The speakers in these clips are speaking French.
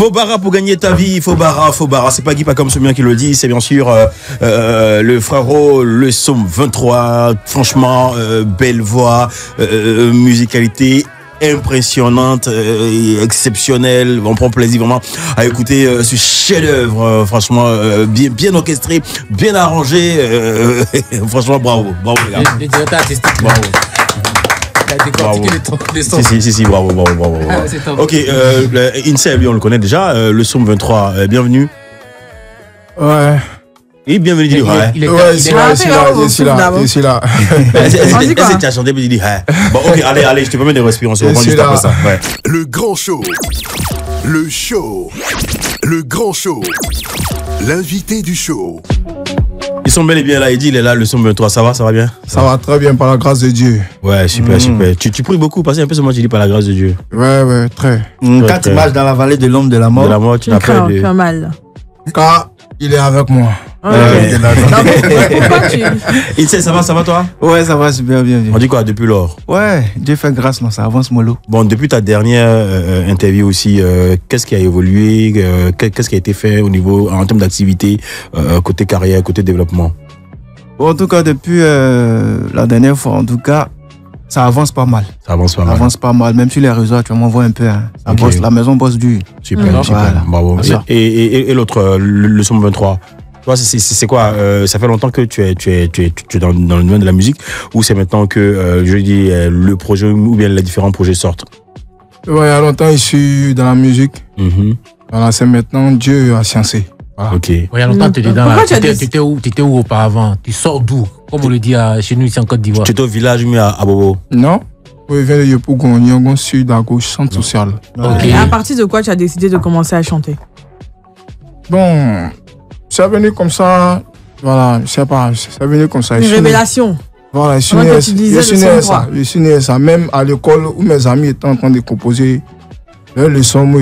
Fobara pour gagner ta vie, Fobara. C'est pas Guy pas comme celui qui le dit, c'est bien sûr le frérot, le Somme 23. Franchement, belle voix, musicalité impressionnante, exceptionnelle. On prend plaisir vraiment à écouter ce chef-d'œuvre, franchement bien orchestré, bien arrangé. Franchement, bravo les gars. Les directeurs artistiques. Bravo. Les sons. Si, bravo. Ok, Insel, lui on le connaît déjà, le Somme 23, bienvenue. Ouais. Et bienvenue, dis ouais. Ouais, ici là. Est-ce que tu as chanté, puis tu dis, bon, ok, allez, je te permets de respirer, on se reprend juste après ça. Ouais. Le grand show. Le show. Le grand show. L'invité du show. Ils sont bel et bien là, il dit, il est là, le Somme 23, ça va bien? Ça va très bien par la grâce de Dieu. Ouais, super. Tu pries beaucoup, parce qu'un peu seulement tu dis par la grâce de Dieu. Ouais, très. Quand tu marches dans la vallée de l'ombre de la mort. De la mort, tu n'appelles de... mal. Quand il est avec moi. Insel, ça va toi? Ouais, ça va super bien. On dit quoi depuis lors? Ouais, Dieu fait grâce, non, ça avance mollo. Bon, depuis ta dernière interview aussi, qu'est-ce qui a évolué? Qu'est-ce qui a été fait au niveau, en termes d'activité, côté carrière, côté développement? Bon, en tout cas, depuis la dernière fois, en tout cas, ça avance pas mal. Ça avance pas mal. Même sur les réseaux, tu m'en vois un peu. Hein. Bosse, la maison bosse dur. Super. Bravo. Et l'autre, le Somme 23, toi, c'est quoi? Ça fait longtemps que tu es dans le domaine de la musique, ou c'est maintenant que, je dis, le projet ou bien les différents projets sortent? Ouais, il y a longtemps, je suis dans la musique. Voilà, c'est maintenant Dieu a sciencé. Voilà. Ok. Il y a longtemps, tu étais dans la... Tu étais où auparavant? Tu sors d'où? Comme on le dit chez nous ici en Côte d'Ivoire. Tu étais au village, mais à Bobo? Non. Oui, je viens de Yopougon, Nyangon Sud, à gauche, centre social. Okay. Et à partir de quoi tu as décidé de commencer à chanter? Bon, c'est venu comme ça, voilà, je sais pas, c'est venu comme ça. Une révélation. Voilà, je suis né à ça. Même à l'école où mes amis étaient en train de composer les leçons, moi,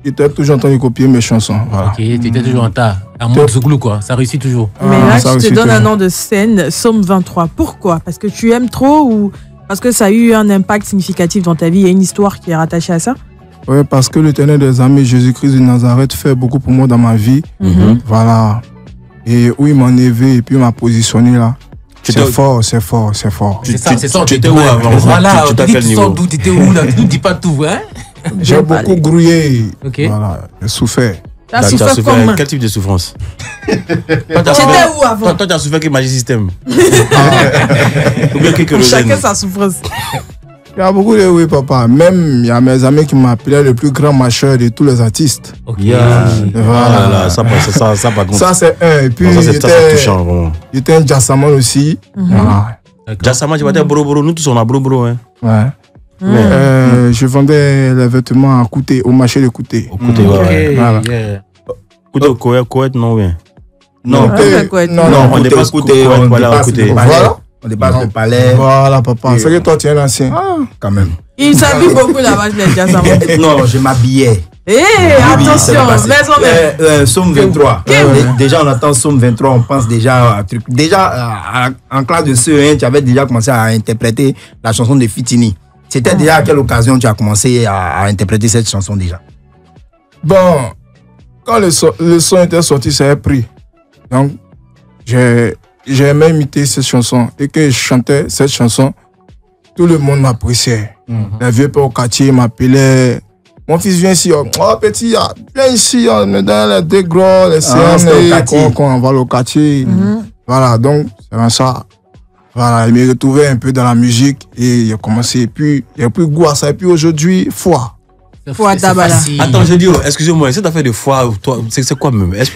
j'étais toujours en train de copier mes chansons. Voilà. Ok, tu étais toujours en tas. En mode Zouglou, quoi. Ça réussit toujours. Mais là, tu te donnes un nom de scène, Somme 23. Pourquoi? Parce que tu aimes trop ou parce que ça a eu un impact significatif dans ta vie? Il y a une histoire qui est rattachée à ça? Oui, parce que l'Éternel des armées, Jésus-Christ de Nazareth, fait beaucoup pour moi dans ma vie. Voilà. Et où il m'a élevé et puis il m'a positionné là. C'est fort. C'est ça, tu étais où avant? Voilà, tu sors d'où, tu étais où là? Tu nous dis pas tout, hein? J'ai beaucoup grouillé. Voilà, j'ai souffert. T'as souffert comment? Quel type de souffrance? T'étais où avant? Toi, tu as souffert que Magic System. Chacun sa souffrance. Il y a beaucoup de oui, papa. Même, il y a mes amis qui m'appelaient le plus grand mâcheur de tous les artistes. Ok. Voilà. Ça, c'est un. Et puis, ça, c'est touchant, vraiment. Il était un Jassaman aussi. Voilà. Jassaman, tu vas dire Bro. Nous tous, on a Bro, hein. Ouais. Je vendais les vêtements à Kouté, au marché de Kouté. Au Kouté, ouais. Voilà. Kouté au Koweït, non, oui. Non, on dépasse Kouté. Voilà. On dépasse le palais. Voilà, papa. C'est que toi, tu es un ancien. Quand même. Il s'habille beaucoup là-bas, je l'ai déjà ça. Non, je m'habillais. Attention, Somme 23. Déjà, on entend Somme 23, on pense déjà à un truc. Déjà, en classe de CE1, tu avais déjà commencé à interpréter la chanson de Fitini. C'était déjà à quelle occasion tu as commencé à interpréter cette chanson déjà? Bon, quand le son était sorti, ça a pris. Donc, j'ai aimé imiter cette chanson. Et que je chantais cette chanson, tout le monde m'appréciait. Les vieux pères au quartier m'appelaient. Mon fils vient ici. Oh petit, viens ici. On me donne les deux gros, les CN, on va au quartier. Voilà, donc, c'est comme ça. Voilà, il me retrouvait un peu dans la musique et il a commencé. Et puis, il a pris goût à ça. Et puis aujourd'hui, foi. Foi Dabala. Attends, je dis, excusez-moi, cette affaire de foi, c'est quoi même? C'est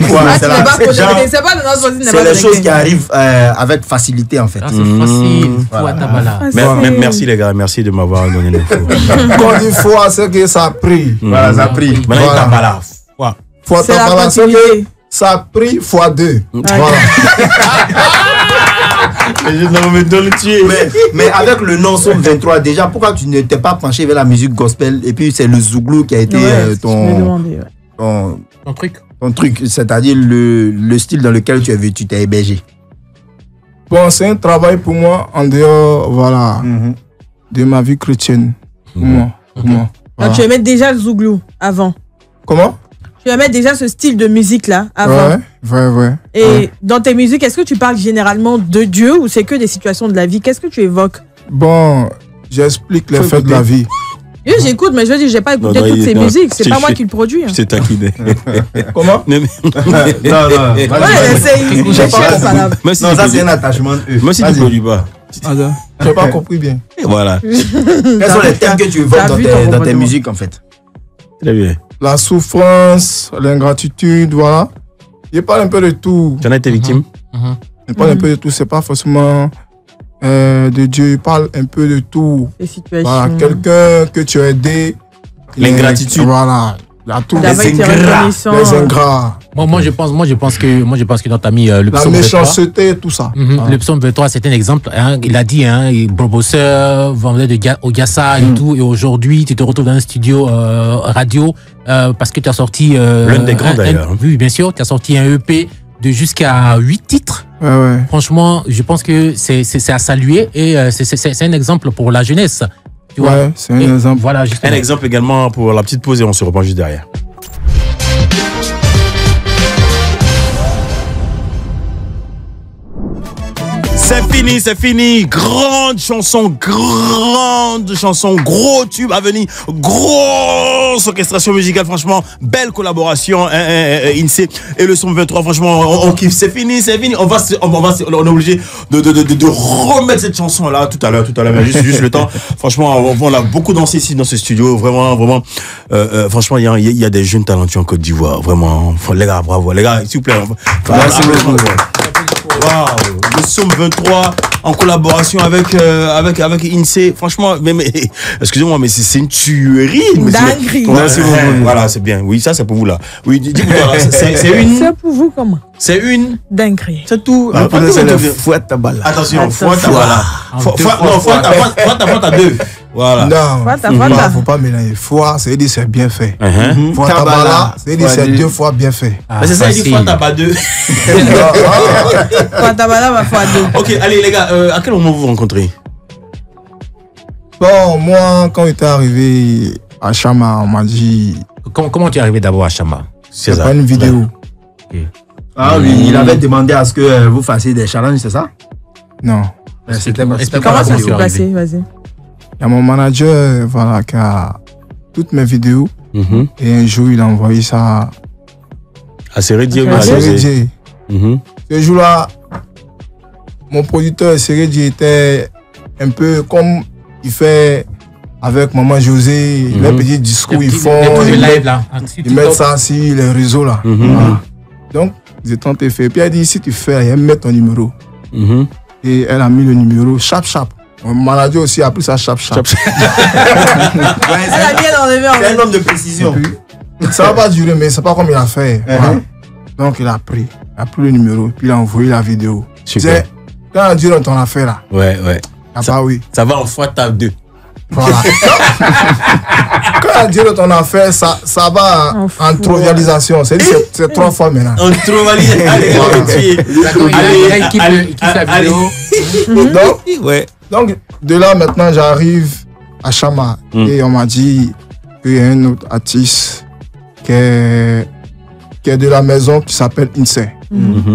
les choses qui arrivent avec facilité en fait. C'est facile, foi Dabala. Merci les gars, merci de m'avoir donné l'info. Quand on dit foi, c'est que ça a pris. Voilà, ça a pris. Maintenant, il Dabala. Foi Dabala, c'est que ça a pris fois 2. Voilà. Mais avec le nom Somme 23, déjà, pourquoi tu ne t'es pas penché vers la musique gospel et puis c'est le Zouglou qui a été ton truc, c'est-à-dire le style dans lequel tu t'es hébergé? Bon, c'est un travail pour moi en dehors, voilà, de ma vie chrétienne. Pour moi. Donc tu aimais déjà le Zouglou avant? Comment? Tu aimais déjà ce style de musique-là avant. Ouais. Et dans tes musiques, est-ce que tu parles généralement de Dieu ou c'est que des situations de la vie? Qu'est-ce que tu évoques? Bon, j'explique les faits de la vie. Oui, j'écoute, mais je veux dire, j'ai pas écouté toutes ces musiques. C'est pas moi qui le produis. Je t'ai taquiné. Comment? Non. Ouais, c'est une ça. Non, ça c'est un attachement. Moi, si tu ne produis pas. Tu n'as pas compris bien. Et voilà. Quels sont les thèmes que tu évoques dans tes musiques en fait? Très bien. La souffrance, l'ingratitude, voilà. Je parle un peu de tout. Tu en as été victime? Je parle un peu de tout. C'est pas forcément de Dieu. Je parle un peu de tout. Les situations. Voilà, quelqu'un que tu as aidé. L'ingratitude. Voilà. La tout. Les ingrats. Moi, je pense que dans ta mis le La psaume 23, méchanceté, tout ça. le psaume 23, c'est un exemple. Hein, il a dit, Brobosseur vendait au Gassa et tout, et aujourd'hui, tu te retrouves dans un studio radio parce que tu as sorti... L'un des grands d'ailleurs. Oui, bien sûr, tu as sorti un EP de jusqu'à 8 titres. Ouais. Franchement, je pense que c'est à saluer et c'est un exemple pour la jeunesse. Tu vois? Ouais, c'est un exemple. Voilà, Un exemple également pour la petite pause et on se reprend juste derrière. C'est fini. Grande chanson, gros tube à venir, grosse orchestration musicale, franchement, belle collaboration, INSEE et le Somme 23, franchement, on kiffe. C'est fini. On est obligé de remettre cette chanson là tout à l'heure, mais juste le temps. Franchement, on a beaucoup dansé ici dans ce studio, vraiment. Franchement, il y a des jeunes talentueux en Côte d'Ivoire, vraiment. Les gars, bravo, les gars, s'il vous plaît. Merci beaucoup. Waouh, le Somme 23 en collaboration avec INSEE. Franchement, mais excusez-moi, mais c'est une tuerie. Dinguerie. Voilà, c'est bien. Oui, ça c'est pour vous là. Oui, dis-moi, c'est une. C'est pour vous comment? C'est une. Dinguerie. C'est tout. C'est le fouet tabala. Attention, fouet tabala. Fouet à deux. Voilà. Non, faut pas mélanger. Foi, c'est-à-dire c'est bien fait. Foi tabala, c'est-à-dire c'est 2 fois bien fait. C'est ça, il dit fouet tabala 2. Foi tabala va fois 2. Ok, allez les gars, à quel moment vous vous rencontrez? Bon, moi, quand j'étais arrivé à Chama, on m'a dit... Comment tu es arrivé d'abord à Chama? C'est pas une vidéo. Ah oui, il avait demandé à ce que vous fassiez des challenges, c'est ça? Non. Comment ça s'est passé? Vas-y. Il y a mon manager, voilà, qui a toutes mes vidéos. Et un jour, il a envoyé ça à Sérédié. Ce jour-là, mon producteur Sérédié était un peu comme il fait avec Maman José, les petits discours ils font. Ils mettent ça sur les réseaux là. Voilà. Donc, ils étaient tentés de faire. Puis elle dit, si tu fais rien, mets ton numéro. Et elle a mis le numéro Chap. Mon manager aussi a pris ça Chap. Elle a bien enlevé. C'est un homme de précision. Ça va pas durer, mais c'est pas comme il a fait. Voilà. Donc il a pris le numéro, puis il a envoyé la vidéo. Super. Quand on a dit dans ton affaire là. Ouais. Ça va en fois table 2. Voilà. Quand on a dit dans ton affaire, ça va en trovialisation. C'est 3 fois maintenant. En trovialisation. Allez. Donc, de là maintenant, j'arrive à Chama et on m'a dit qu'il y a un autre artiste qui est de la maison qui s'appelle INSEE.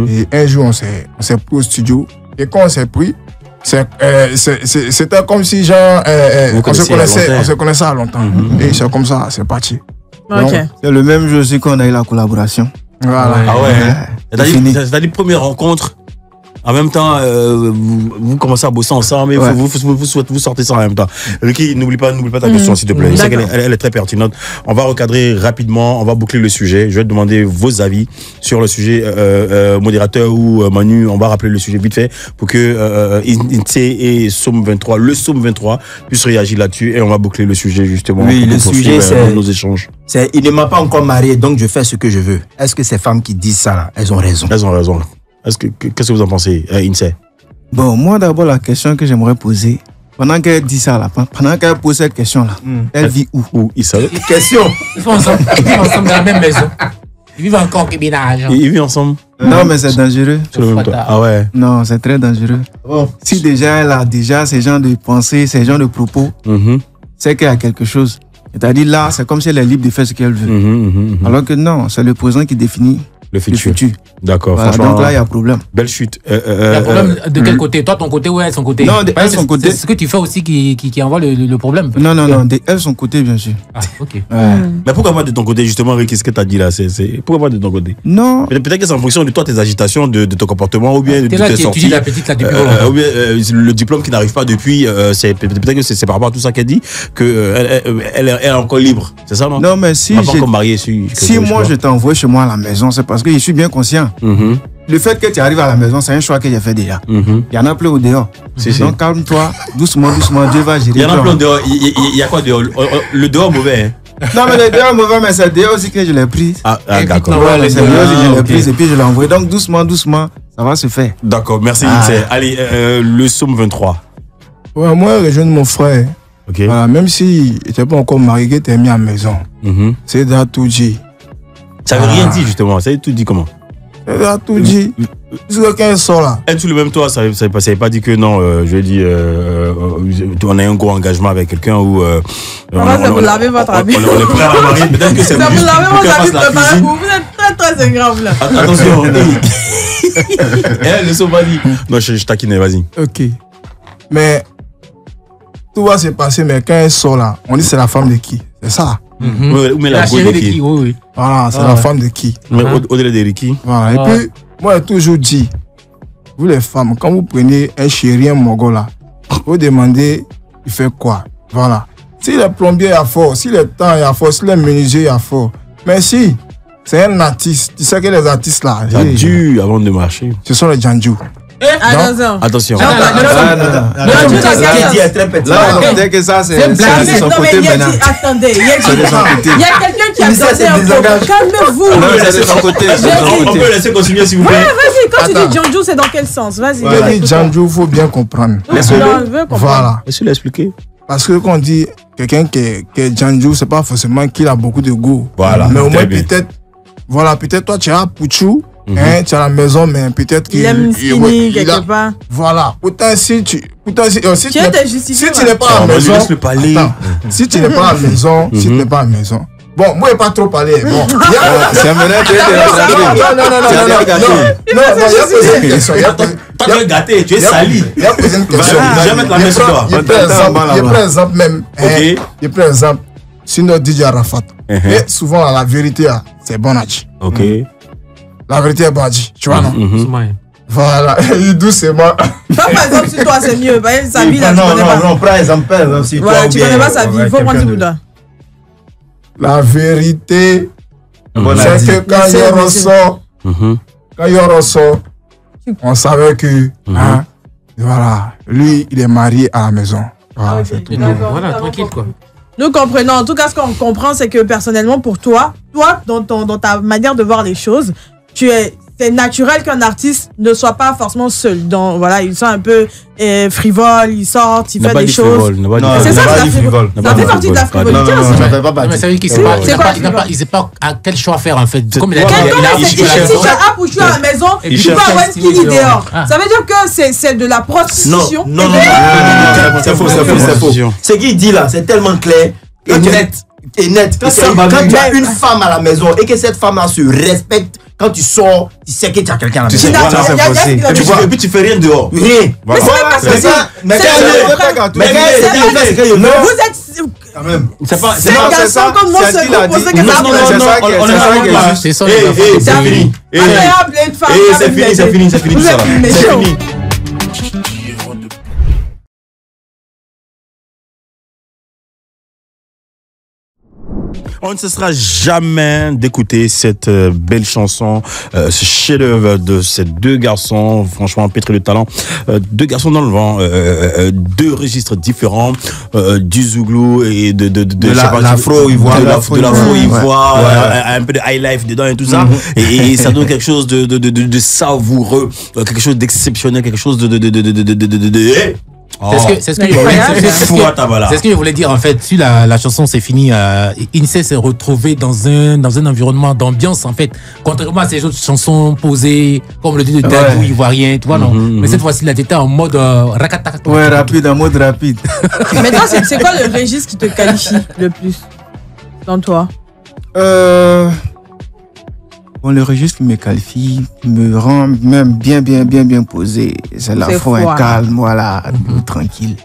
Et un jour, on s'est pris au studio. Et quand on s'est pris, c'était comme si genre, on se connaissait à longtemps. Et c'est comme ça, c'est parti. C'est le même jour aussi qu'on a eu la collaboration. Voilà. Ah ouais. C'est-à-dire première rencontre. En même temps, vous commencez à bosser ensemble, mais vous sortez ça en même temps. Ricky, n'oublie pas ta question, s'il te plaît. Je sais qu'elle est très pertinente. On va recadrer rapidement, on va boucler le sujet. Je vais te demander vos avis sur le sujet. Modérateur ou Manu, on va rappeler le sujet vite fait pour que INSEE et Somme 23, le Somme 23, puissent réagir là-dessus et on va boucler le sujet justement. Oui, le sujet, c'est nos échanges. Il ne m'a pas encore marié, donc je fais ce que je veux. Est-ce que ces femmes qui disent ça, là, elles ont raison? Elles ont raison. Qu'est-ce que vous en pensez, INSEE? Bon, moi d'abord, la question que j'aimerais poser, pendant qu'elle dit ça, là, pendant qu'elle pose cette question-là, elle vit où? Où? Question. Ils vivent ensemble dans la même maison. Ils vivent encore au Kébinage. Ils vivent ensemble? Non, mais c'est dangereux. Ah ouais? Non, c'est très dangereux. Oh. Si déjà elle a ces genres de pensées, ces genres de propos, c'est qu'il y a quelque chose. C'est-à-dire là, c'est comme si elle est libre de faire ce qu'elle veut. Alors que non, c'est le président qui définit le futur. D'accord, voilà, franchement. donc là, il y a problème. Belle chute. Il y a problème de quel côté? Toi, ton côté ou elle, son côté? Non, de elle, son côté. C'est ce que tu fais aussi qui envoie le problème. Non, de elle, son côté, bien sûr. Ah, ok. Ouais. Mais pourquoi pas de ton côté, justement, avec ce que tu as dit là pourquoi pas de ton côté? Non. Peut-être que c'est en fonction de toi, tes agitations, de ton comportement, ou bien de T'es là tes qui sorties. étudie la petite là depuis Ou bien le diplôme qui n'arrive pas depuis. Peut-être que c'est par rapport à tout ça qu'elle dit, qu'elle est encore libre. C'est ça, non? Non, mais si pas encore mariée. Si moi, je t'envoie chez moi à la maison, c'est parce que je suis bien conscient. Le fait que tu arrives à la maison, c'est un choix que j'ai fait déjà. Il y en a plein au dehors. Donc calme-toi, doucement, Dieu va gérer. Il y en a plein au dehors. Il y a quoi dehors? Le dehors mauvais, hein? Non, mais le dehors mauvais, mais c'est dehors aussi que je l'ai pris. Ah, d'accord. Ouais, c'est dehors aussi que je l'ai pris et puis je l'ai envoyé. Donc doucement, ça va se faire. D'accord, merci. Allez, le Somme 23. Ouais, moi, je rejoins mon frère. Ok. Voilà, même s'il n'était pas encore marié, qu'il était mis à la maison. C'est déjà tout dit. Ça veut rien dire, justement. Ça veut tout dit comment? C'est déjà tout dit. Jusqu'à quand il sort là. Être sous le même toit, ça n'avait pas dit que non, je veux dire, on a un gros engagement avec quelqu'un ou. Vous lavez votre habit. On est prêt à la marier. Peut-être que c'est Ça plus vous lavez pour votre qu'elle habit fasse la préparé cuisine. pour vous. Vous êtes très grave là. Attention, le Somme, vas-y. Non, je taquine, vas-y. Ok. Mais tout va se passer, mais quand elle sort là, on dit c'est la femme de qui? C'est ça. Mais La chérie de qui? Oui. Voilà, c'est la femme de qui? Mais au-delà de Ricky. Voilà. Et puis, moi, j'ai toujours dit, vous les femmes, quand vous prenez un chéri, un mogol là, vous demandez, il fait quoi? Voilà. Si le plombier est à fort, si le temps est à fort, si le menuisier est à fort. Mais si c'est un artiste, tu sais que les artistes là, Ça dû avant de marcher. ce sont les Djanjou. Attention. Là, on dit que ça, c'est de son côté maintenant. Attendez, il y a C'est de son côté. quelqu'un qui a donné un peu. Calmez-vous. Non, c'est de son côté. On peut laisser continuer, s'il vous plaît. Vas-y, quand tu dis Djanjou, c'est dans quel sens? Vas-y. Il dit Djanjou, il faut bien comprendre. Voilà. Laisse-le expliquer. Parce que quand on dit quelqu'un qui est Djanjou, c'est pas forcément qu'il a beaucoup de goût. Voilà. Mais au moins, Très bien. peut-être toi, tu as Pouchou, hein, tu as la maison, mais peut-être qu'il Il aime skinny quelque part. Voilà. Pourtant, si tu Tu es tes justifiés. si tu n'es pas à la On va lui maison, laisse le palais. attends, si tu n'es pas à la maison, si tu n'es pas à la maison. Bon, moi, je n'ai pas trop parlé. Bon, C'est maintenant que tu es non, il a posé une question. Toi, tu es gâté, tu es sali. Il a posé une question. Je vais mettre la main sur toi. Il prend exemple même. Ok. Il prend exemple sur notre DJ Arafat. Et souvent, la vérité, c'est bon à dire. Ok. La vérité est bon à dire. Tu vois, non? Mhm. Voilà. Il doucement. Par exemple, sur toi, c'est mieux. Sa vie, là, tu connais pas. Non, prends exemple sur toi. Voilà, tu connais pas sa vie. Il faut prendre du bout. La vérité, c'est que quand il ressort, on savait que, hein, voilà, lui, il est marié à la maison. Voilà, c'est tout. Voilà, tranquille quoi. Nous comprenons. En tout cas, ce qu'on comprend, c'est que personnellement, pour toi, dans ta manière de voir les choses, c'est naturel qu'un artiste ne soit pas forcément seul. Donc, voilà, il sent un peu frivole, il sort, il fait des choses. C'est ça, ça fait partie de la frivolité aussi. Mais ça veut dire qu'il ne sait pas à quel choix faire en fait. Comme il a dit, Si tu as Pouchou à la maison, tu peux avoir une skinny dehors. Ça veut dire que c'est de la prostitution. Non, c'est faux. Ce qu'il dit là, c'est tellement clair et net. Quand tu as une femme à la maison et que cette femme-là se respecte, quand tu sors, tu sais que tu as quelqu'un à la maison. Voilà, c'est possible. Et puis tu fais rien dehors. Rien. Mais c'est même pas ça. Mais Vous êtes. quand même. C'est pas. C'est un garçon comme moi, c'est composé que ça. C'est ça. C'est fini. Agréable et une femme. C'est fini. Vous êtes méchants. On ne cessera jamais d'écouter cette belle chanson, ce chef-d'œuvre de ces deux garçons, franchement pétris de talent. Deux garçons dans le vent, deux registres différents, du zouglou et de l'afro-ivoire. De l'afro-ivoire, un peu de high life dedans et tout ça. Et ça donne quelque chose de savoureux, quelque chose d'exceptionnel, quelque chose de C'est ce que je voulais dire en fait. Si la chanson c'est fini, INSEE s'est retrouvé dans un environnement d'ambiance en fait. Contrairement à ces autres chansons posées, comme le dit de Dadou ivoirien, tu vois non. Mais cette fois-ci là, t'étais en mode rakata. Ouais, rapide, en mode rapide. Maintenant, c'est quoi le registre qui te qualifie le plus? dans toi? Bon, le registre qui me qualifie, qui me rend même bien posé. C'est l'afro, un calme, voilà, tranquille.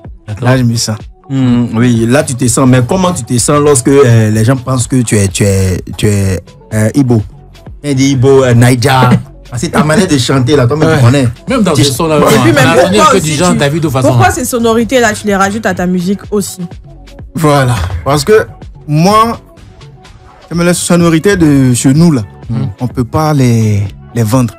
Là, je me sens. Oui, là, tu te sens. Mais comment tu te sens lorsque les gens pensent que tu es Ibo? Il dit Ibo, Naija. C'est ta manière de chanter, là, toi, tu connais. Même dans ce son-là, pourquoi ces sonorités-là, tu les rajoutes à ta musique aussi? Voilà. Parce que moi, comme les sonorités de chez nous, là, on peut pas les vendre.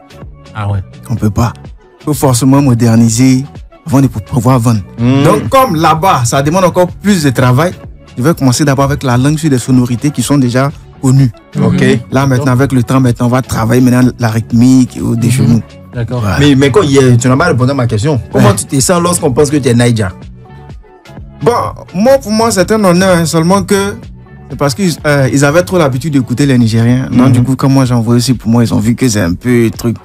Ah ouais. On peut pas. Il faut forcément moderniser avant de pouvoir vendre. Donc, comme là-bas, ça demande encore plus de travail, je vais commencer d'abord avec la langue sur des sonorités qui sont déjà connues. Là, maintenant, avec le temps, on va travailler maintenant la rythmique des chez nous. D'accord. Voilà. Mais quand tu n'as pas répondu à ma question. Comment tu te sens lorsqu'on pense que tu es Naija? Bon, pour moi, c'est un honneur, seulement que c'est parce qu'ils avaient trop l'habitude d'écouter les Nigériens. Donc, du coup, comme moi, j'en vois aussi, pour moi, ils ont vu que c'est un peu truc.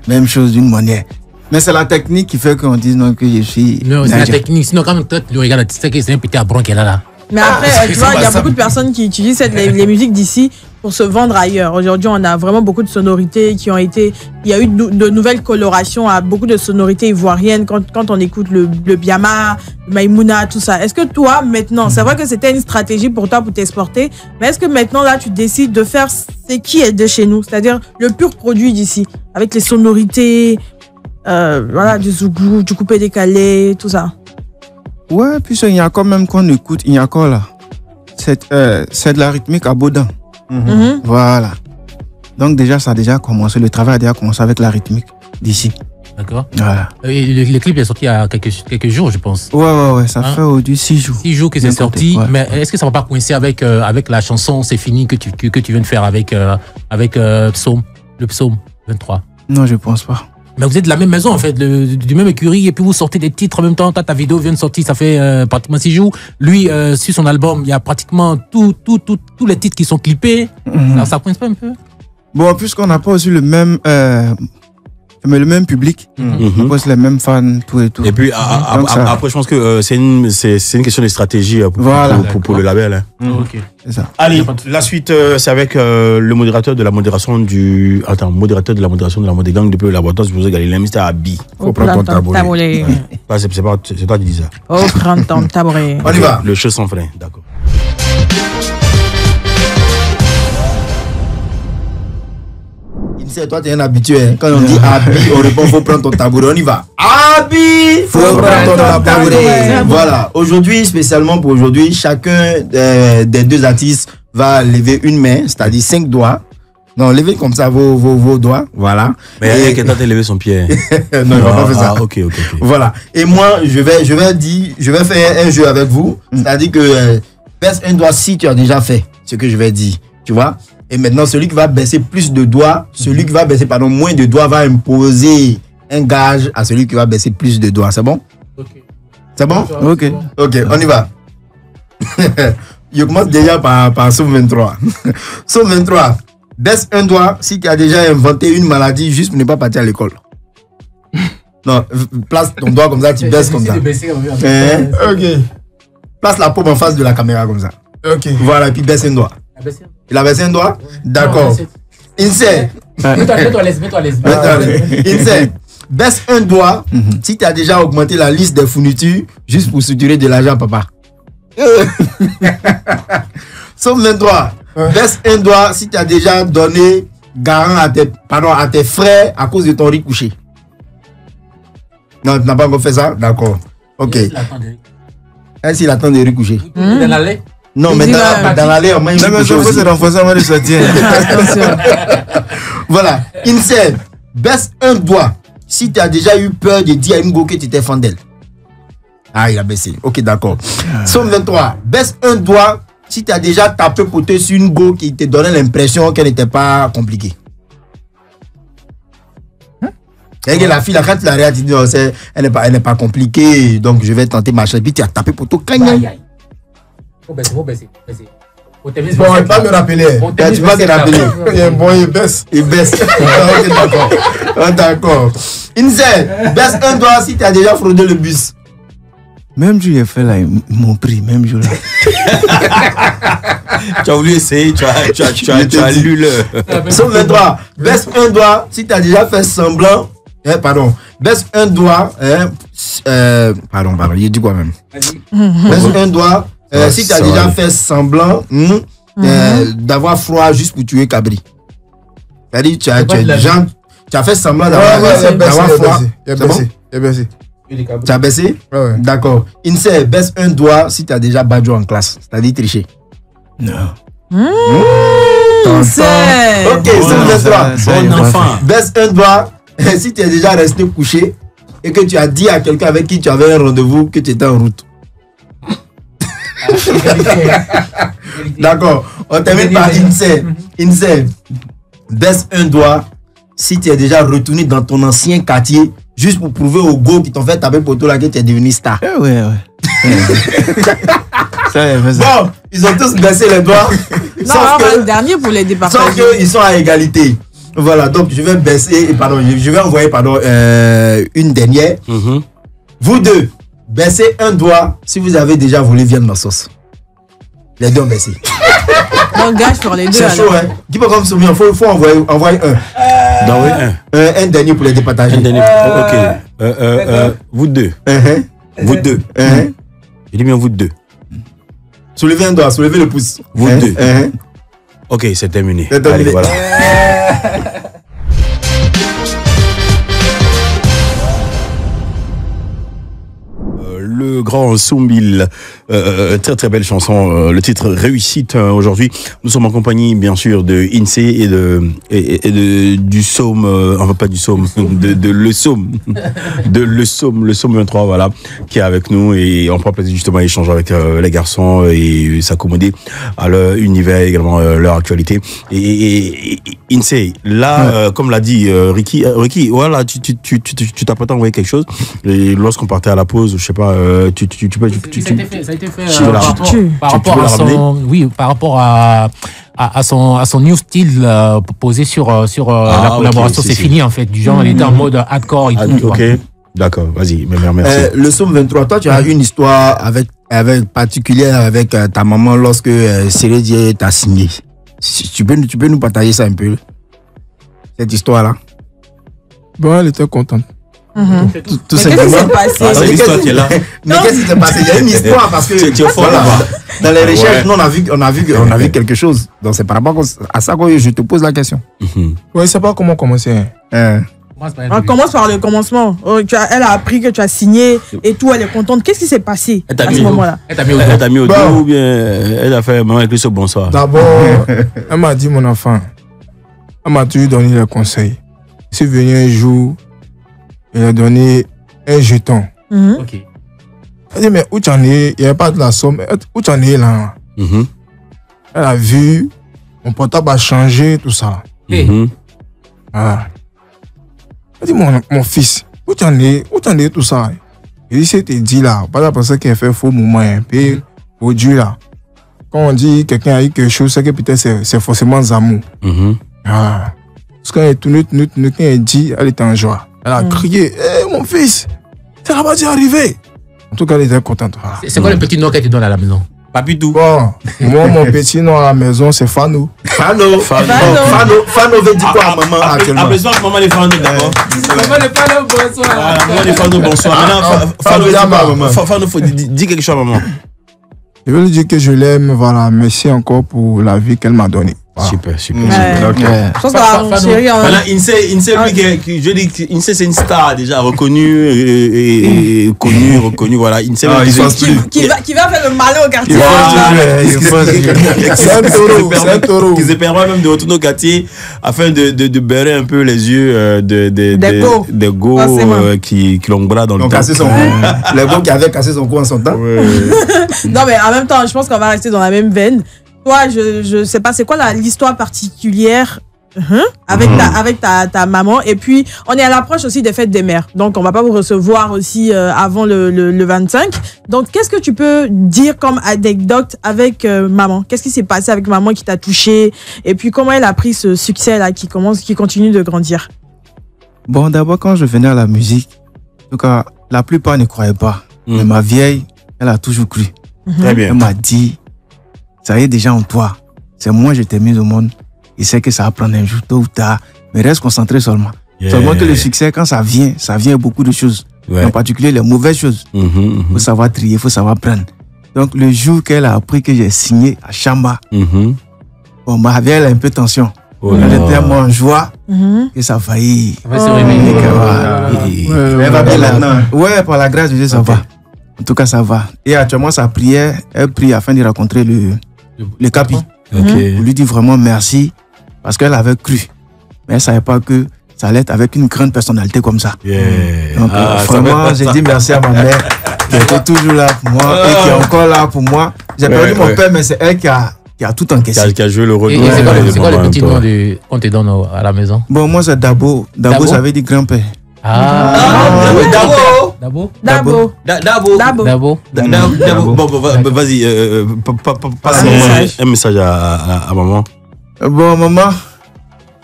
Même chose d'une manière. Mais c'est la technique qui fait qu'on dise non, que je suis. Non, c'est la technique. Sinon, quand tu le regardes, tu sais que c'est un petit abron qui est là. Mais après, tu vois, il y a beaucoup de personnes qui utilisent les musiques d'ici pour se vendre ailleurs. Aujourd'hui, on a vraiment beaucoup de sonorités qui ont été... Il y a eu de nouvelles colorations à beaucoup de sonorités ivoiriennes quand on écoute le Biama, le Maïmouna, tout ça. Est-ce que toi, maintenant, c'est vrai que c'était une stratégie pour toi pour t'exporter, mais est-ce que maintenant, là, tu décides de faire ce qui est de chez nous, c'est-à-dire le pur produit d'ici, avec les sonorités, voilà, du zougou, du coupé décalé, tout ça? Ouais, puis il y a quand même qu'on écoute, il y a encore là. C'est de la rythmique à Baudin. Voilà. Donc déjà, ça a déjà commencé, le travail a déjà commencé avec la rythmique d'ici. D'accord. Voilà. Le clip est sorti il y a quelques jours, je pense. Ouais, ça fait aujourd'hui 6 jours. 6 jours que c'est sorti, mais est-ce que ça va pas coincer avec la chanson C'est fini que tu viens de faire avec le psaume 23? Non, je pense pas. Mais vous êtes de la même maison, en fait, du même écurie, et puis vous sortez des titres en même temps. Ta vidéo vient de sortir, ça fait pratiquement 6 jours. Lui, sur son album, il y a pratiquement tous les titres qui sont clippés. Alors, ça coince pas un peu? Bon, puisqu'on n'a pas aussi le même public, on pose les mêmes fans, tout et tout. Et puis, après, je pense que c'est une question de stratégie pour le label. Ok. C'est ça. Allez, la suite, c'est avec le modérateur de la modération modérateur de la modération de la mode gang depuis le laboratoire supposé Galilée, Mr. Abi. Faut prendre ton tabouret. C'est toi qui dis ça. Faut prendre ton tabouret. On y va. Le jeu sans frein, d'accord. Toi, tu es un habitué. Quand on dit Abi, on répond faut prendre ton tabouret. On y va. Abi, faut prendre ton tabouret. Voilà. Aujourd'hui, spécialement pour aujourd'hui, chacun des deux artistes va lever une main, c'est-à-dire 5 doigts. Non, levez comme ça vos doigts. Voilà. Mais il y a quelqu'un qui a levé son pied. Non, il va pas faire ça. Ok. Voilà. Et moi, je vais faire un jeu avec vous. C'est-à-dire que baisse un doigt si tu as déjà fait ce que je vais dire. Tu vois? Et maintenant, celui qui va baisser plus de doigts, celui qui va baisser moins de doigts va imposer un gage à celui qui va baisser plus de doigts. C'est bon? Ok. C'est bon? Ok, on y va. Je commence déjà par Somme 23. Somme 23. Baisse un doigt si tu as déjà inventé une maladie juste pour ne pas partir à l'école. Non, place ton doigt comme ça, tu baisses comme ça. Ok. Place la paume en face de la caméra comme ça. Ok. Voilà, et puis baisse un doigt. Il a baissé un doigt? D'accord. Insé. Mets-toi à l'aise. Insé. Baisse un doigt si tu as déjà augmenté la liste des fournitures juste pour suturer de l'argent, papa. Somme 23. Baisse un doigt si tu as déjà donné garant à tes frères à cause de ton riz couché. Non, tu n'as pas encore fait ça? D'accord. Ok. Est-ce qu'il attend de riz couché? Dans l'allée? Non, mais dans l'allée, on m'a dit que c'est renforcé avant de sortir. Voilà. Insel, baisse un doigt si tu as déjà eu peur de dire à une go que tu étais fan d'elle. Ah, il a baissé. Ok, d'accord. Somme 23, baisse un doigt si tu as déjà tapé poté sur une go qui te donnait l'impression qu'elle n'était pas compliquée. Et la fille, quand tu l'as regardé, tu dis, oh, elle n'est pas compliquée, donc je vais tenter ma chance. Puis tu as tapé poteau. Faut baisser. Bon, il ne pas me rappeler. Tu vas te rappeler. Bon, il baisse. Il baisse. Ok, d'accord. D'accord. Insel, baisse un doigt si tu as déjà fraudé le bus. Même jour, j'ai fait là, ils m'ont pris, même jour là. Tu as voulu essayer, tu as lu le. Somme 23, baisse un doigt si tu as déjà fait semblant. Baisse un doigt. Pardon, j'ai dit quoi même? Baisse un doigt si tu as déjà fait semblant d'avoir froid juste pour tuer Cabri. C'est-à-dire, tu as fait semblant d'avoir froid. J'ai baissé. Tu as baissé? Ouais. D'accord. Insee, baisse un doigt si tu as déjà badgé en classe. C'est-à-dire tricher. Non. Insee. Ok, c'est 23. Bon enfant. Baisse un doigt si tu es déjà resté couché et que tu as dit à quelqu'un avec qui tu avais un rendez-vous que tu étais en route. D'accord. On termine par Insee. Insee, baisse un doigt si tu es déjà retourné dans ton ancien quartier juste pour prouver aux go qui t'ont fait taper pour toi là que tu es devenu star. Ouais. Bon, ils ont tous baissé les doigts. Non, le dernier pour les départager. Sauf qu'ils sont à égalité. Voilà, donc je vais baisser, je vais envoyer une dernière. Vous deux, baissez un doigt si vous avez déjà volé viande dans sauce. Les deux ont baissé. On gage pour les deux. C'est chaud, hein. Dis pas comme souvenir, il faut envoyer un. Un dernier pour les départager. Un dernier. Ok. Vous deux. Vous deux. Je dis bien vous deux. Soulevez un doigt, soulevez le pouce. Vous deux. Ok, c'est terminé. Allez, voilà. Le grand Soumbil, très très belle chanson, le titre Réussite. Aujourd'hui, nous sommes en compagnie bien sûr de Insee et du Somme, enfin pas du Somme, de le Somme, le Somme 23, voilà, qui est avec nous et on prend plaisir justement à échanger avec les garçons et s'accommoder à leur univers et également leur actualité. Et Insee, là, comme l'a dit Ricky, voilà, tu t'apprêtes à envoyer quelque chose et lorsqu'on partait à la pause, je sais pas. Ça a été fait par rapport à son new style posé sur la collaboration. C'est fini en fait. Du genre, il était en mode hardcore et tout. Ok, d'accord, vas-y, merci. Le Somme 23, toi, tu as une histoire particulière avec ta maman lorsque Cérédier t'a signé. Tu peux nous partager ça un peu, cette histoire-là? Bon, elle était contente. Tout simplement. Qu'est-ce qui s'est passé? C'est l'histoire qui est là. Mais qu'est-ce qui s'est passé? Il y a une histoire parce que voilà, dans les recherches, nous, on a vu quelque chose. Donc c'est par rapport à ça que je te pose la question. Ouais, c'est pas comment commencer. On commence par le commencement. Elle a appris que tu as signé et tout, elle est contente. Qu'est-ce qui s'est passé à ce moment-là? Elle t'a mis au dos ou bien elle a fait maman avec ce bonsoir? D'abord, elle m'a dit, mon enfant, elle m'a toujours donné les conseils. Si venu un jour, elle a donné un jeton. Ok. Elle dit, mais où tu en es? Il n'y avait pas de la somme. Où tu en es là? Elle a vu, mon portable a changé, tout ça. Voilà. Elle dit, mon fils, où tu en es? Où tu en es, tout ça? Il dit, c'est dit là, pas la personne qui a fait faux mouvement, un peu produit là. Quand on dit quelqu'un a eu quelque chose, c'est que peut-être c'est forcément Zamou. Voilà. Parce qu'elle est tournée, quand elle dit, elle était en joie. Elle a crié, hey, mon fils, ça n'a pas dû arriver. En tout cas, elle était contente. Voilà. C'est quoi le petit nom qu'elle te donne à la maison? Papitou. Bon, moi, mon petit nom à la maison, c'est Fano. Fano veut dire quoi à maman actuellement? Appelle-moi maman les Fano d'abord. Maman les Fano, bonsoir. Maman les Fano, bonsoir. Maintenant, Fano, faut dire quelque chose à maman. Je veux lui dire que je l'aime, voilà. Merci encore pour la vie qu'elle m'a donnée. Voilà. Super. Je pense que chérie, voilà, Insee, c'est une star déjà reconnue et reconnue, voilà. Insee, qui va faire le malin au quartier. C'est un taureau. Qui se permet même de retourner au quartier afin de beurrer un peu les yeux des go qui l'ont bras dans le temps. Les go qui avaient cassé son cou en son temps. Non, mais en même temps, je pense qu'on va rester dans la même veine. Toi, je sais pas, c'est quoi l'histoire particulière avec ta maman? Et puis, on est à l'approche aussi des fêtes des mères. Donc, on va pas vous recevoir aussi avant le 25. Donc, qu'est-ce que tu peux dire comme anecdote avec maman? Qu'est-ce qui s'est passé avec maman qui t'a touché? Et puis, comment elle a pris ce succès-là qui continue de grandir? Bon, d'abord, quand je venais à la musique, en tout cas, la plupart ne croyaient pas. Mais ma vieille, elle a toujours cru. Très bien. Elle m'a dit, ça y est déjà en toi. C'est moi, je t'ai mis au monde. Et c'est que ça va prendre un jour, tôt ou tard. Mais reste concentré seulement. Seulement que le succès, quand ça vient beaucoup de choses. En particulier les mauvaises choses. Il faut savoir trier, il faut savoir prendre. Donc le jour qu'elle a appris que j'ai signé à Chamba, bon, ma vieille, elle a un peu tension. Elle était tellement en joie que ça a failli. Elle va bien maintenant. Ouais, par la grâce de Dieu, ça va. En tout cas, ça va. Et actuellement, sa prière, elle prie afin de rencontrer le capi. Pour lui dire vraiment merci parce qu'elle avait cru. Mais elle ne savait pas que ça allait être avec une grande personnalité comme ça. Donc, vraiment, j'ai dit merci à ma mère qui était toujours là pour moi et qui est encore là pour moi. J'ai perdu mon père, mais c'est elle qui a tout encaissé. Qui a joué le rôle. Et c'est quoi le petit nom qu'on te donne à la maison? Bon, moi, c'est Dabo. Dabo, ça veut dire grand-père. Dabo. Bon, vas-y, passe un message à maman. Bon, maman,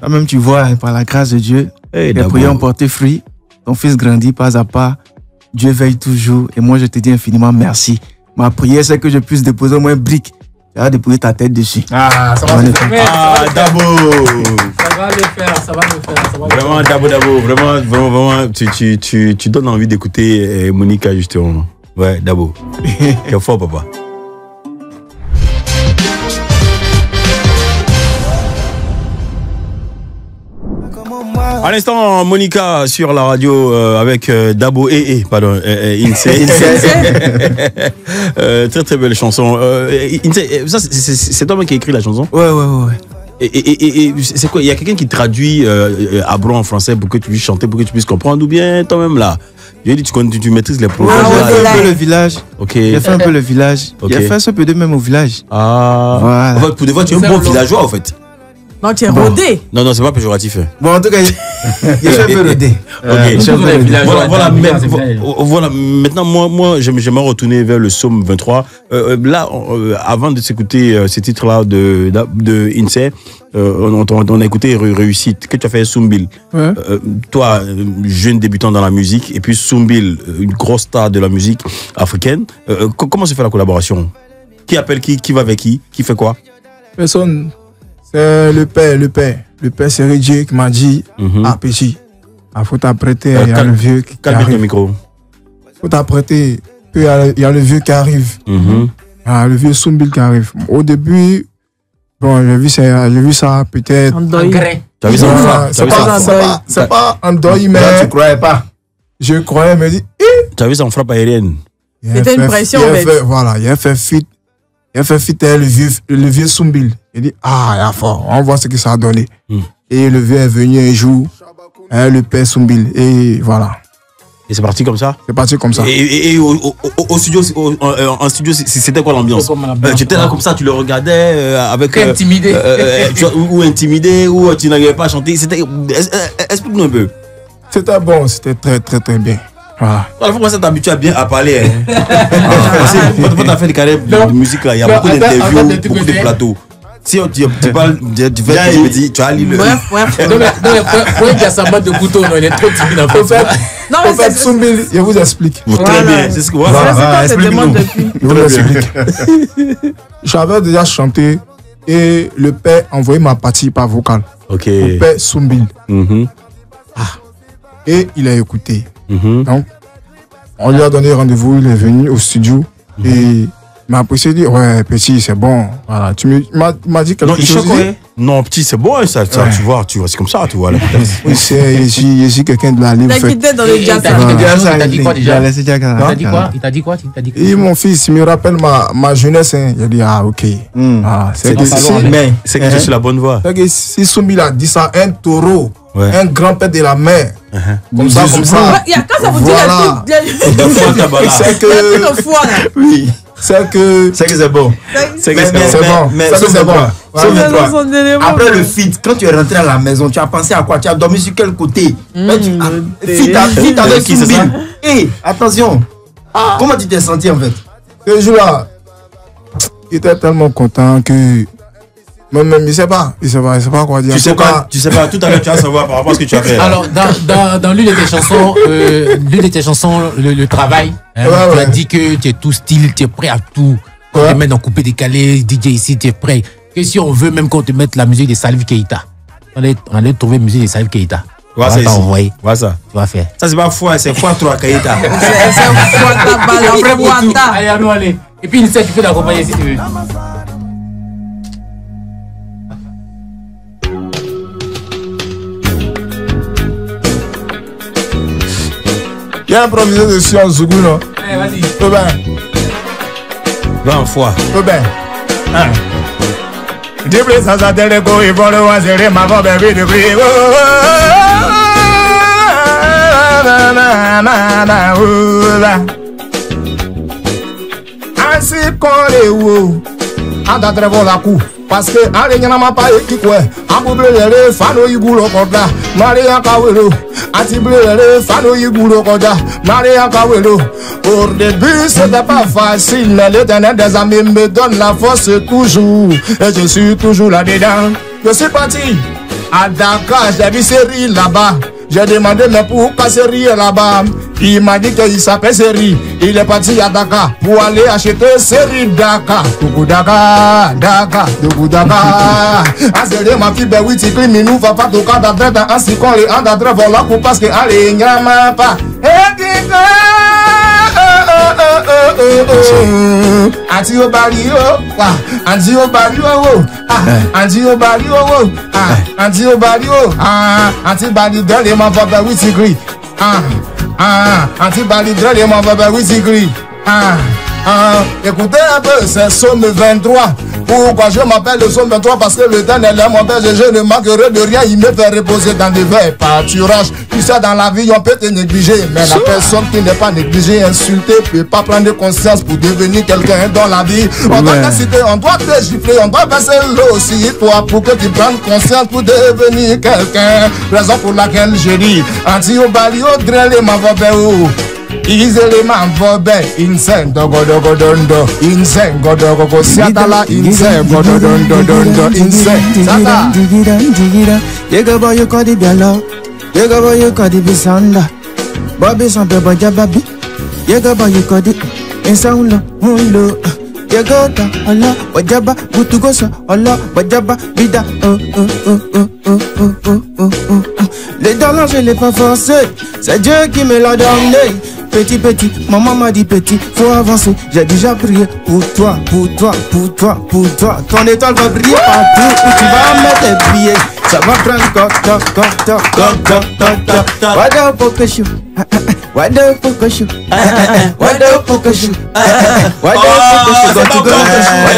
quand même, tu vois, par la grâce de Dieu, les prières ont porté fruit. Ton fils grandit pas à pas. Dieu veille toujours. Et moi, je te dis infiniment merci. Ma prière, c'est que je puisse déposer au moins une brique. Tu vas déposer ta tête dessus. Ça va le faire. Dabo. Ça va le faire. Vraiment, Dabo, vraiment, tu donnes envie d'écouter Monica, justement. Ouais, Dabo. Quel fort, papa. À l'instant, Monica sur la radio avec Dabo pardon, Insee. Très très belle chanson. Insee, ça c'est toi qui a écrit la chanson? Ouais. Et c'est quoi? Il y a quelqu'un qui traduit à Bron en français pour que tu puisses chanter, pour que tu puisses comprendre, ou bien toi-même là? J'ai dit tu maîtrises les proverbes. J'ai fait un peu le village. Ok. J'ai fait un peu le village. J'ai fait un peu de même au village. Voilà. En fait, pour des fois, tu es un bon villageois en fait. Non, tu es rodé. Non, c'est pas péjoratif. Bon, en tout cas, il est un peu rodé. Voilà, maintenant, moi j'aimerais retourner vers le psaume 23. Là, avant de s'écouter ces titres-là de Insee, on a écouté Réussite, que tu as fait Soumbil. Ouais. Toi, jeune débutant dans la musique, et puis Soumbil, une grosse star de la musique africaine. Comment se fait la collaboration? Qui appelle qui va avec qui fait quoi? Personne. C'est le père. Le père, c'est Ridjé qui m'a dit petit, il faut t'apprêter, il y a le vieux qui arrive. arrive. Le micro. Il faut t'apprêter, il y a le vieux qui arrive. Le vieux Soumbil qui arrive. Au début, bon, j'ai vu ça peut-être. Tu as vu ça? C'est pas en deuil, mais. Là, tu croyais pas? Je croyais, mais dit. Tu as vu ça en frappe aérienne? C'était une pression, en fait. Voilà, il a fait fit. Il a fait fit le vieux Soumbil. Il dit, il a fort, on voit ce que ça a donné. Et le vieux est venu un jour, le père Soumbil, et voilà. Et c'est parti comme ça? C'est parti comme ça. Et au studio, en studio, c'était quoi l'ambiance? Tu étais là comme ça, tu le regardais avec... Intimidé. Ou intimidé, ou tu n'arrivais pas à chanter. Explique-nous un peu. C'était bon, c'était très très très bien. Voilà. Il faut commencer à t'habituer à parler. Quand tu as fait des carrières de musique, là, il y a beaucoup d'interviews, beaucoup de plateaux. Si tu parles, tu fais, tu as lu le. Bref. Donc, il y a sa batte de couteau, il est trop timide en fait. Non, mais c'est Soumbil, je vous explique. Très bien, c'est ce que je vous explique. J'avais déjà chanté et le père envoyé ma partie par vocal. Ok. Le père Soumbil. Et il a écouté. Donc, on lui a donné rendez-vous, il est venu au studio et il m'a apprécié, dit ouais, petit, c'est bon. Voilà, tu m'as dit quelque chose. Non, petit, c'est bon, ça, tu vois, c'est comme ça, tu vois. Oui, je suis quelqu'un de la libre. Il t'a quitté dans le jazz. Il t'a dit quoi déjà? Il t'a dit quoi? Et mon fils, il me rappelle ma jeunesse. Il a dit, ok. C'est que je suis la bonne voie. Si Soumbil a dit ça, un taureau, un grand-père de la mer, comme ça. Quand ça vous dit c'est que... Oui. C'est que c'est bon. C'est bon. Mais c'est bon. Après le feat, quand tu es rentré à la maison, tu as pensé à quoi? Tu as dormi sur quel côté? Feat avec Soumbil. Et attention, comment tu t'es senti en fait? Ce jour-là, il était tellement content que Même, il sait pas quoi dire. Tu sais pas, tout à l'heure tu vas savoir par rapport à ce que tu as fait. Alors, dans l'une de tes chansons, le travail, hein, tu as dit que tu es tout style, tu es prêt à tout. On te met dans coupé décalé, DJ ici, tu es prêt. Et si on veut même qu'on te mette la musique de Salif Keita, on allait trouver la musique de Salif Keita. Voilà, ça ici. Voilà ça. Tu vas faire. Ça, c'est pas foi, c'est foi 3 Keita. C'est Fouata. Allez. Et puis, tu peux l'accompagner si tu veux. Il y a improvisé dessus en Zougou, non? Vas-y. Peu bien. 20 fois. Peu bien. Diblé sans attendre qu'on y vole, on serre ma voix, bébé de prix. Ainsi qu'on les ou, en t'attrevant la coup. Parce que allez n'a pas qui quoi ambouble les fano igulo koda Maria Kawelo antible les fano igulo koda Maria Kawelo. Au début c'était pas facile mais l'Éternel des amis me donne la force toujours et je suis toujours là-dedans. Je suis parti à Dakar, j'ai vu série là-bas. J'ai demandé mais pourquoi Seri est là-bas. Il m'a dit qu'il s'appelle Seri. Il est parti à Dakar pour aller acheter Seri Dakar. Dougou Dakar, Dakar, Dougou Dakar. Asere ma fille ben oui tu climes nous va pas toquer d'adresse ainsi qu'on les en d'adresse voilà pour parce que allez nyama pas. Anti Obario, Anti Obario, Anti Obario, Anti Obario, Anti Bali dans les mains va oui c'est gris. Anti Bali dans les mains va oui c'est gris. Écoutez un peu, c'est Somme 23. Pourquoi je m'appelle le Somme 23? Parce que le Éternel est mon père, je ne manquerai de rien. Il me fait reposer dans des verts pâturages. Tu sais, dans la vie, on peut te négliger. Mais la personne qui n'est pas négligée, insultée, peut pas prendre conscience pour devenir quelqu'un dans la vie. On doit t'inciter, on doit te gifler, on doit passer l'eau aussi, toi, pour que tu prennes conscience pour devenir quelqu'un. Raison pour laquelle je dis, Anti-Obalio, drele ma vobéo. Easily man for bed, insane, dogo dogo dondo, insane, go dogo go siatala, insane, go dogo dondo, insane, sata. Yega boy you call the bialo, yega boy you call the bisanda, Bobby son pe boja babi, yega boy you call the insaulo, hulo, yega ta Allah, bojaba, butugosa, Allah, bojaba, bida, Les dollars je l'ai pas forcé, c'est Dieu qui me l'a donné. Petit, maman m'a dit petit, faut avancer. J'ai déjà prié pour toi, pour toi, pour toi, pour toi. Ton étoile va briller partout où tu vas mettre tes billets. Ça va prendre What the fuck is you? What the fuck is you? What the fuck is you? What the fuck is you?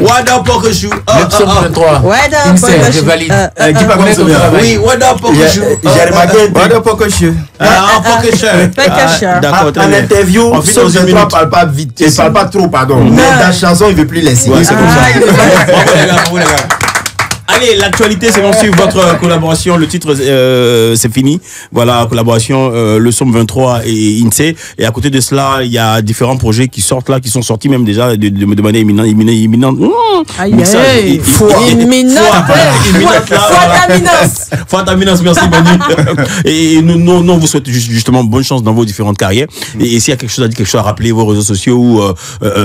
What the fuck is you? L'option 23. What the fuck is je you? valide. Qui va comme ça? Oui, what the fuck is you? J'ai remarqué. What the fuck is you? D'accord, En interview, Somme 23 parle pas vite. Il parle pas trop, pardon. Mais dans la chanson, il veut plus laisser. Ouais, c'est comme ça. Bravo les gars. Allez, l'actualité, c'est ensuite votre collaboration. Le titre, c'est fini. Voilà, collaboration, le Somme 23 et INSEE. Et à côté de cela, il y a différents projets qui sortent là, qui sont sortis même déjà de manière imminente. Fautaminence, merci Manu. Et nous, on vous souhaite justement bonne chance dans vos différentes carrières. Et s'il y a quelque chose à dire, quelque chose à rappeler, vos réseaux sociaux, ou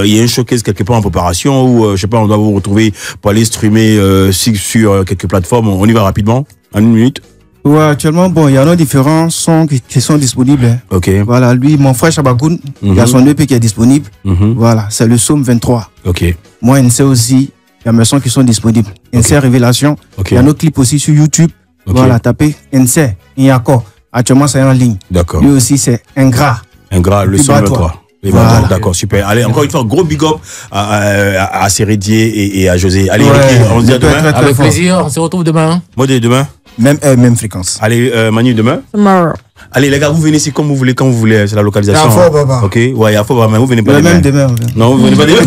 il y a un showcase quelque part en préparation, ou je sais pas, on doit vous retrouver pour aller streamer sur quelques plateformes. On y va rapidement, en une minute. Ouais, actuellement, bon, il y en a différents sons qui sont disponibles. Hein. Ok. Voilà, lui, mon frère Chabagoun, il y a son EP qui est disponible. Voilà, c'est le Somme 23. Ok. Moi, NC aussi, il y a mes sons qui sont disponibles. NC Révélation. Il y a nos clips aussi sur YouTube. Voilà, tapez NC, Inyako. Actuellement, c'est en ligne. D'accord. Lui aussi, c'est Ingrat. Ingrat, le Somme 23. Voilà. D'accord, super. Allez, encore une fois, gros big up à Sérédier et à José. Allez, on se dit à demain. Avec plaisir, on se retrouve demain. Moi, demain. Même fréquence. Allez, Manu, demain. Tomorrow. Allez, les gars, vous venez ici comme vous voulez, quand vous voulez. C'est la localisation. Il y a fort, papa. Ok, ouais, il y a fort, mais vous venez pas demain. Même demain. Non, vous venez pas demain.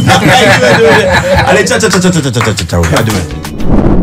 Allez, ciao. À demain.